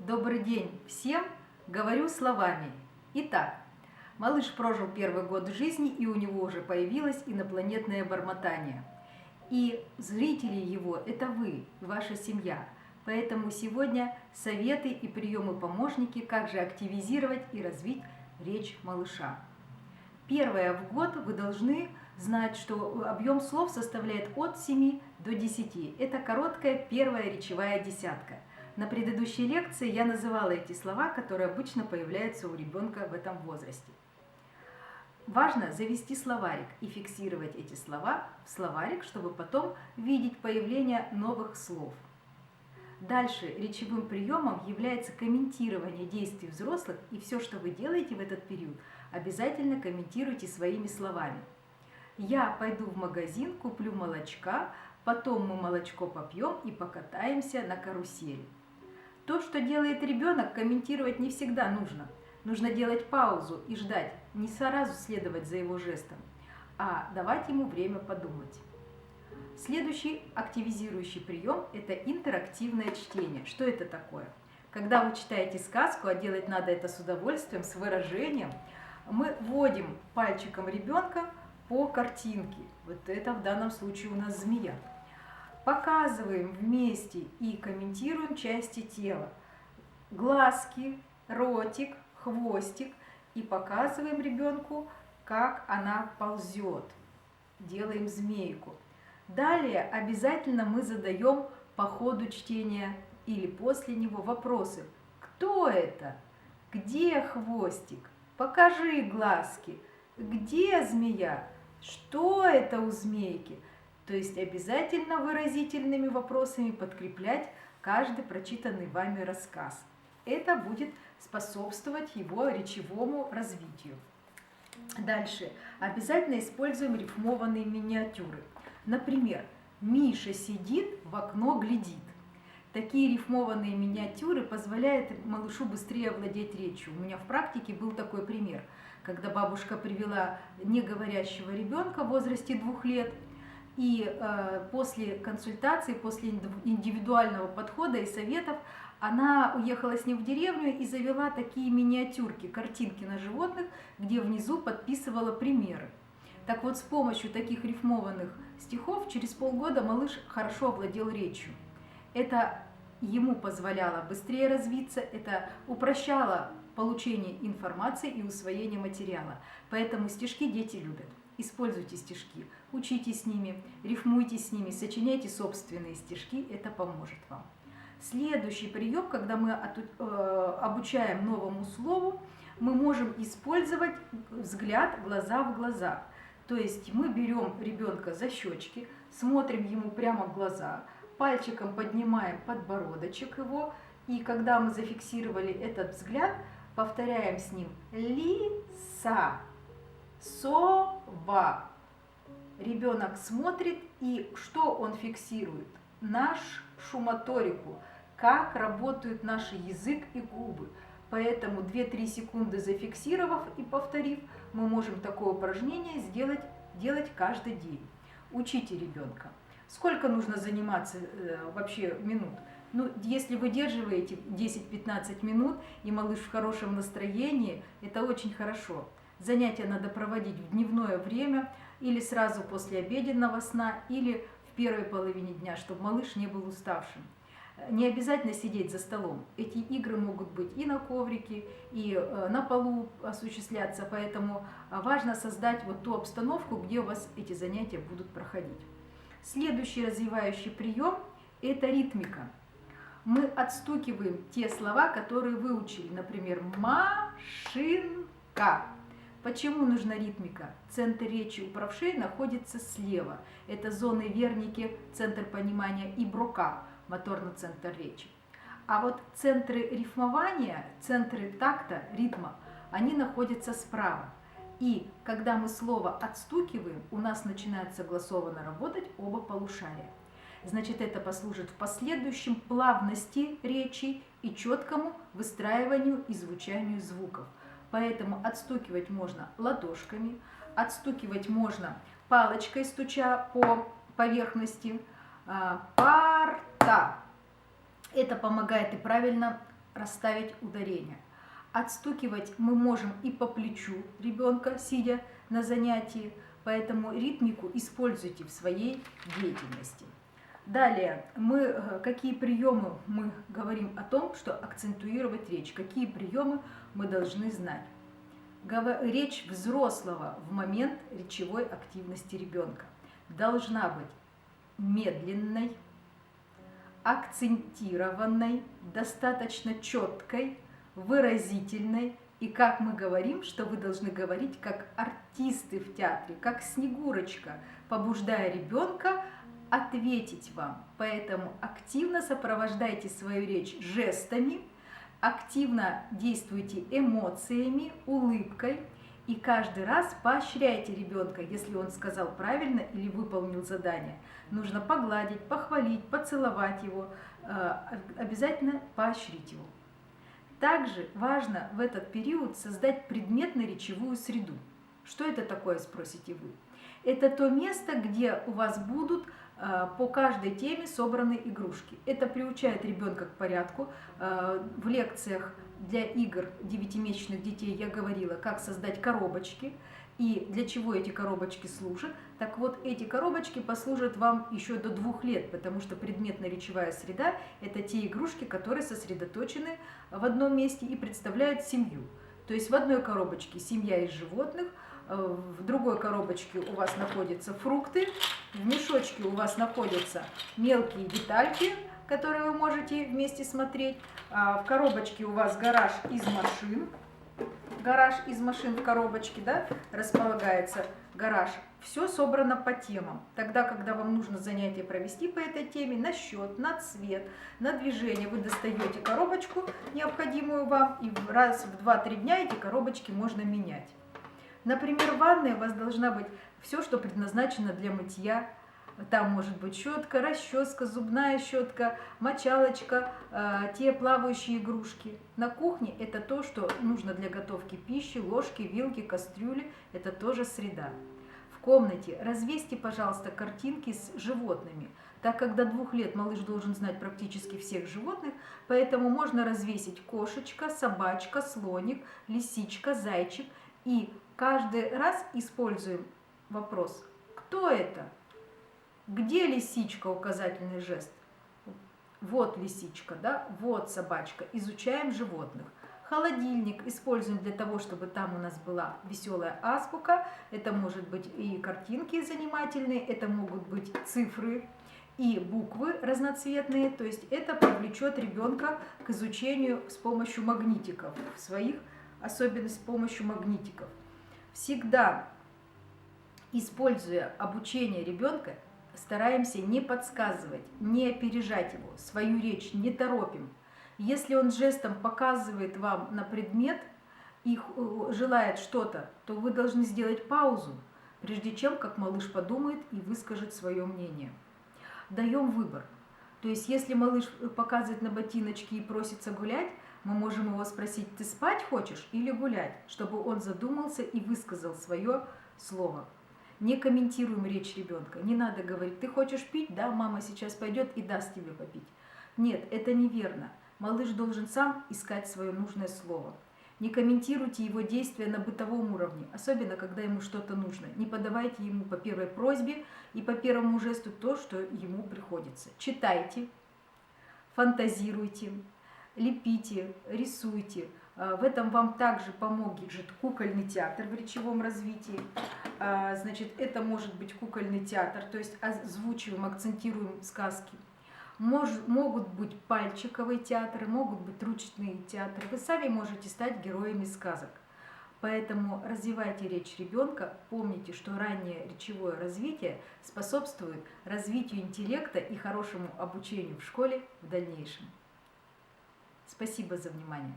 Добрый день всем, говорю словами. Итак, малыш прожил первый год жизни, и у него уже появилось инопланетное бормотание. И зрители его – это вы, ваша семья. Поэтому сегодня советы и приемы-помощники, как же активизировать и развить речь малыша. Первое, в год вы должны знать, что объем слов составляет от 7 до 10. Это короткая первая речевая десятка. На предыдущей лекции я называла эти слова, которые обычно появляются у ребенка в этом возрасте. Важно завести словарик и фиксировать эти слова в словарик, чтобы потом видеть появление новых слов. Дальше речевым приемом является комментирование действий взрослых, и все, что вы делаете в этот период, обязательно комментируйте своими словами. Я пойду в магазин, куплю молочка, потом мы молочко попьем и покатаемся на карусели. То, что делает ребенок, комментировать не всегда нужно. Нужно делать паузу и ждать, не сразу следовать за его жестом, а давать ему время подумать. Следующий активизирующий прием – это интерактивное чтение. Что это такое? Когда вы читаете сказку, а делать надо это с удовольствием, с выражением, мы вводим пальчиком ребенка по картинке. Вот это в данном случае у нас змея. Показываем вместе и комментируем части тела. Глазки, ротик, хвостик. И показываем ребенку, как она ползет. Делаем змейку. Далее обязательно мы задаем по ходу чтения или после него вопросы. Кто это? Где хвостик? Покажи глазки. Где змея? Что это у змейки? То есть обязательно выразительными вопросами подкреплять каждый прочитанный вами рассказ. Это будет способствовать его речевому развитию. Дальше. Обязательно используем рифмованные миниатюры. Например, Миша сидит, в окно глядит. Такие рифмованные миниатюры позволяют малышу быстрее овладеть речью. У меня в практике был такой пример, когда бабушка привела неговорящего ребенка в возрасте 2 лет, и после консультации, после индивидуального подхода и советов, она уехала с ним в деревню и завела такие миниатюрки, картинки на животных, где внизу подписывала примеры. Так вот, с помощью таких рифмованных стихов через полгода малыш хорошо овладел речью. Это ему позволяло быстрее развиться, это упрощало получение информации и усвоение материала. Поэтому стишки дети любят. Используйте стишки, учитесь с ними, рифмуйте с ними, сочиняйте собственные стишки, это поможет вам. Следующий прием, когда мы обучаем новому слову, мы можем использовать взгляд глаза в глаза. То есть мы берем ребенка за щечки, смотрим ему прямо в глаза, пальчиком поднимаем подбородочек его, и когда мы зафиксировали этот взгляд, повторяем с ним лиса, сова. Ребенок смотрит, и что он фиксирует? Нашу моторику, как работают наш язык и губы. Поэтому 2-3 секунды зафиксировав и повторив, мы можем такое упражнение делать каждый день. Учите ребенка. Сколько нужно заниматься вообще минут? Ну, если выдерживаете 10-15 минут, и малыш в хорошем настроении, это очень хорошо. Занятия надо проводить в дневное время, или сразу после обеденного сна, или в первой половине дня, чтобы малыш не был уставшим. Не обязательно сидеть за столом. Эти игры могут быть и на коврике, и на полу осуществляться, поэтому важно создать вот ту обстановку, где у вас эти занятия будут проходить. Следующий развивающий прием – это ритмика. Мы отстукиваем те слова, которые выучили, например, машинка. Почему нужна ритмика? Центр речи у правшей находится слева. Это зоны Верники, центр понимания, и Брока, моторный центр речи. А вот центры рифмования, центры такта, ритма, они находятся справа. И когда мы слово отстукиваем, у нас начинают согласованно работать оба полушария. Значит, это послужит в последующем плавности речи и четкому выстраиванию и звучанию звуков. Поэтому отстукивать можно ладошками, отстукивать можно палочкой, стуча по поверхности. Парта. Это помогает и правильно расставить ударения. Отстукивать мы можем и по плечу ребенка, сидя на занятии, поэтому ритмику используйте в своей деятельности. Далее, какие приемы мы говорим о том, что акцентуировать речь, какие приемы мы должны знать. Речь взрослого в момент речевой активности ребенка должна быть медленной, акцентированной, достаточно четкой, выразительной. И как мы говорим, что вы должны говорить как артисты в театре, как Снегурочка, побуждая ребенка ответить вам. Поэтому активно сопровождайте свою речь жестами, активно действуйте эмоциями, улыбкой. И каждый раз поощряйте ребенка, если он сказал правильно или выполнил задание. Нужно погладить, похвалить, поцеловать его, обязательно поощрить его. Также важно в этот период создать предметно-речевую среду. Что это такое, спросите вы? Это то место, где у вас будут по каждой теме собраны игрушки. Это приучает ребенка к порядку. В лекциях для игр 9-месячных детей я говорила, как создать коробочки и для чего эти коробочки служат. Так вот, эти коробочки послужат вам еще до 2 лет, потому что предметно-речевая среда – это те игрушки, которые сосредоточены в одном месте и представляют семью. То есть в одной коробочке семья из животных, в другой коробочке у вас находятся фрукты, в мешочке у вас находятся мелкие детальки, которые вы можете вместе смотреть. В коробочке у вас гараж из машин. Гараж из машин в коробочке, да, располагается гараж. Все собрано по темам. Тогда, когда вам нужно занятие провести по этой теме, на счет, на цвет, на движение, вы достаете коробочку, необходимую вам, и раз в 2-3 дня эти коробочки можно менять. Например, в ванной у вас должна быть все, что предназначено для мытья. Там может быть щетка, расческа, зубная щетка, мочалочка, те плавающие игрушки. На кухне это то, что нужно для готовки пищи, ложки, вилки, кастрюли. Это тоже среда. В комнате развесьте, пожалуйста, картинки с животными. Так как до 2 лет малыш должен знать практически всех животных, поэтому можно развесить кошечка, собачка, слоник, лисичка, зайчик. И каждый раз используем вопрос «Кто это?». Где лисичка? Указательный жест. Вот лисичка, да? Вот собачка. Изучаем животных. Холодильник используем для того, чтобы там у нас была веселая азбука. Это может быть и картинки занимательные, это могут быть цифры и буквы разноцветные. То есть это привлечет ребенка к изучению с помощью магнитиков, своих особенностей с помощью магнитиков. Всегда, используя обучение ребенка, стараемся не подсказывать, не опережать его, свою речь не торопим. Если он жестом показывает вам на предмет и желает что-то, то вы должны сделать паузу, прежде чем как малыш подумает и выскажет свое мнение. Даем выбор. То есть, если малыш показывает на ботиночки и просится гулять, мы можем его спросить: ты спать хочешь или гулять, чтобы он задумался и высказал свое слово. Не комментируем речь ребенка. Не надо говорить: ты хочешь пить? Да, мама сейчас пойдет и даст тебе попить. Нет, это неверно. Малыш должен сам искать свое нужное слово. Не комментируйте его действия на бытовом уровне, особенно когда ему что-то нужно. Не подавайте ему по первой просьбе и по первому жесту то, что ему приходится. Читайте, фантазируйте, лепите, рисуйте. В этом вам также поможет кукольный театр в речевом развитии. Значит, это может быть кукольный театр, то есть озвучиваем, акцентируем сказки. Могут быть пальчиковые театры, могут быть ручные театры. Вы сами можете стать героями сказок. Поэтому развивайте речь ребенка. Помните, что раннее речевое развитие способствует развитию интеллекта и хорошему обучению в школе в дальнейшем. Спасибо за внимание.